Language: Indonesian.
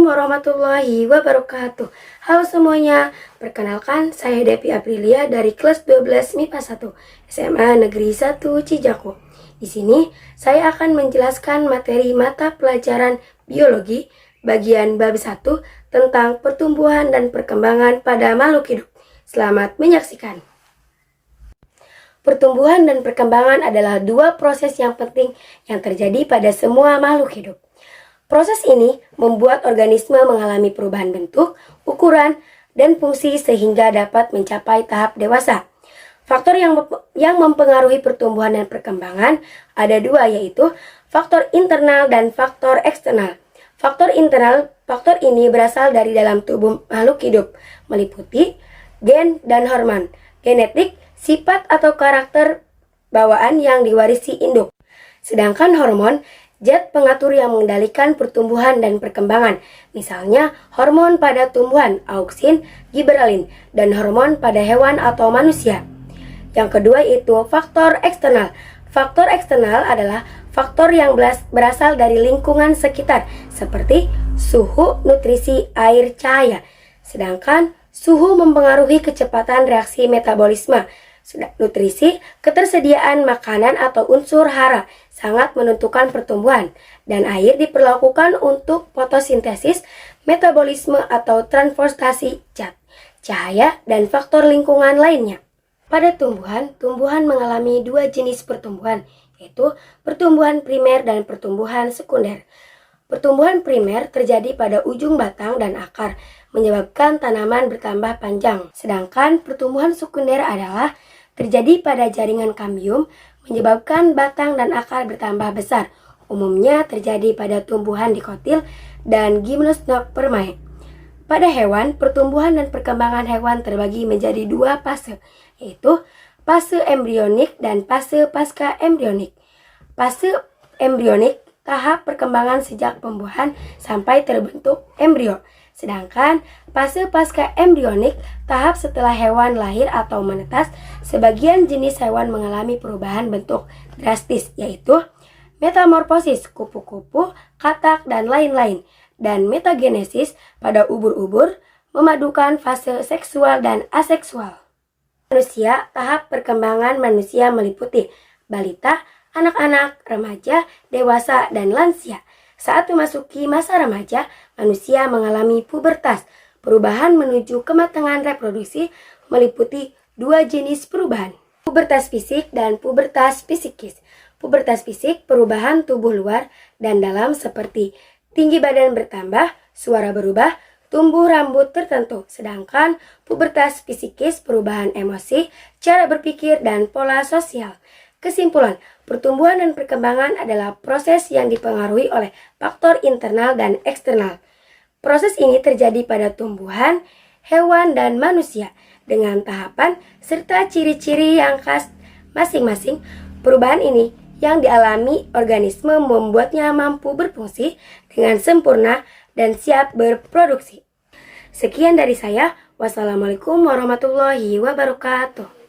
Assalamualaikum warahmatullahi wabarakatuh. Halo semuanya, perkenalkan saya Devi Aprilia dari kelas 12 MIPA 1 SMA Negeri 1 Cijaku. Di sini saya akan menjelaskan materi mata pelajaran biologi bagian bab 1 tentang pertumbuhan dan perkembangan pada makhluk hidup. Selamat menyaksikan. Pertumbuhan dan perkembangan adalah dua proses yang penting yang terjadi pada semua makhluk hidup. Proses ini membuat organisme mengalami perubahan bentuk, ukuran, dan fungsi sehingga dapat mencapai tahap dewasa. Faktor yang mempengaruhi pertumbuhan dan perkembangan ada dua, yaitu faktor internal dan faktor eksternal. Faktor internal, faktor ini berasal dari dalam tubuh makhluk hidup, meliputi gen dan hormon, genetik, sifat atau karakter bawaan yang diwarisi induk. Sedangkan hormon, zat pengatur yang mengendalikan pertumbuhan dan perkembangan, misalnya hormon pada tumbuhan, auksin, giberalin, dan hormon pada hewan atau manusia. Yang kedua itu faktor eksternal. Faktor eksternal adalah faktor yang berasal dari lingkungan sekitar, seperti suhu, nutrisi, air, cahaya. Sedangkan suhu mempengaruhi kecepatan reaksi metabolisme. Nutrisi, ketersediaan makanan atau unsur hara sangat menentukan pertumbuhan, dan air diperlakukan untuk fotosintesis, metabolisme atau transportasi zat, cahaya, dan faktor lingkungan lainnya. Pada tumbuhan mengalami dua jenis pertumbuhan, yaitu pertumbuhan primer dan pertumbuhan sekunder. Pertumbuhan primer terjadi pada ujung batang dan akar, menyebabkan tanaman bertambah panjang. Sedangkan pertumbuhan sekunder adalah terjadi pada jaringan kambium, menyebabkan batang dan akar bertambah besar. Umumnya terjadi pada tumbuhan dikotil dan Gymnospermae. Pada hewan, pertumbuhan dan perkembangan hewan terbagi menjadi dua fase, yaitu fase embrionik dan fase pasca embrionik. Fase embrionik tahap perkembangan sejak pembuahan sampai terbentuk embrio. Sedangkan fase pasca embrionik tahap setelah hewan lahir atau menetas. Sebagian jenis hewan mengalami perubahan bentuk drastis, yaitu metamorfosis kupu-kupu, katak, dan lain-lain, dan metagenesis pada ubur-ubur, memadukan fase seksual dan aseksual. Manusia, tahap perkembangan manusia meliputi balita, anak-anak, remaja, dewasa, dan lansia. Saat memasuki masa remaja, manusia mengalami pubertas. Perubahan menuju kematangan reproduksi meliputi dua jenis perubahan, pubertas fisik dan pubertas psikis. Pubertas fisik, perubahan tubuh luar dan dalam seperti tinggi badan bertambah, suara berubah, tumbuh rambut tertentu. Sedangkan pubertas psikis, perubahan emosi, cara berpikir, dan pola sosial. Kesimpulan, pertumbuhan dan perkembangan adalah proses yang dipengaruhi oleh faktor internal dan eksternal. Proses ini terjadi pada tumbuhan, hewan, dan manusia dengan tahapan serta ciri-ciri yang khas masing-masing. Perubahan ini yang dialami organisme membuatnya mampu berfungsi dengan sempurna dan siap berproduksi. Sekian dari saya. Wassalamualaikum warahmatullahi wabarakatuh.